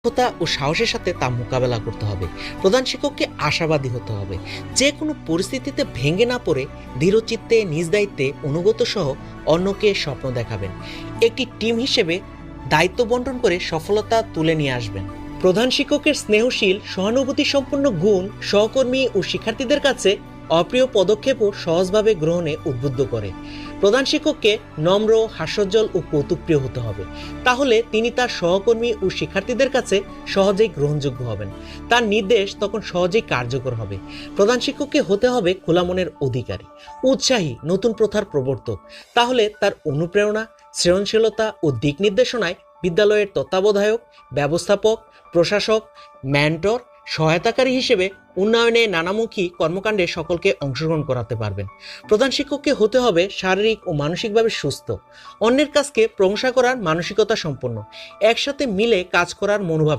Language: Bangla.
দক্ষতা ও সাহসের সাথে তা মোকাবেলা করতে হবে। প্রধান শিক্ষককে আশাবাদী হতে হবে, যে কোনো পরিস্থিতিতে ভেঙে না পড়ে দৃঢ়চিত্তে নিজ দায়িত্বে অনুগত সহ অন্যকে স্বপ্ন দেখাবেন। একটি টিম হিসেবে দায়িত্ব বন্টন করে সফলতা তুলে নিয়ে আসবেন। প্রধান শিক্ষকের স্নেহশীল সহানুভূতি সম্পন্ন গুণ সহকর্মী ও শিক্ষার্থীদের কাছে অপ্রিয় পদক্ষেপও সহজভাবে গ্রহণে উদ্বুদ্ধ করে। প্রধান শিক্ষককে নম্র, হাস্যোজ্জ্বল ও কৌতুকপ্রিয় হতে হবে, তাহলে তিনি তার সহকর্মী ও শিক্ষার্থীদের কাছে সহজেই গ্রহণযোগ্য হবেন। তার নির্দেশ তখন সহজেই কার্যকর হবে। প্রধান শিক্ষককে হতে হবে খোলা মনের অধিকারী, উৎসাহী, নতুন প্রথার প্রবর্তক, তাহলে তার অনুপ্রেরণা, সৃজনশীলতা ও দিক নির্দেশনায় বিদ্যালয়ের তত্ত্বাবধায়ক, ব্যবস্থাপক, প্রশাসক, মেন্টর, সহায়তাকারী হিসেবে উন্নয়নে নানামুখী কর্মকাণ্ডে সকলকে অংশগ্রহণ করাতে পারবেন। প্রধান শিক্ষককে হতে হবে শারীরিক ও মানসিকভাবে সুস্থ, অন্যের কাজকে প্রশংসা করার মানসিকতা সম্পন্ন, একসাথে মিলে কাজ করার মনোভাব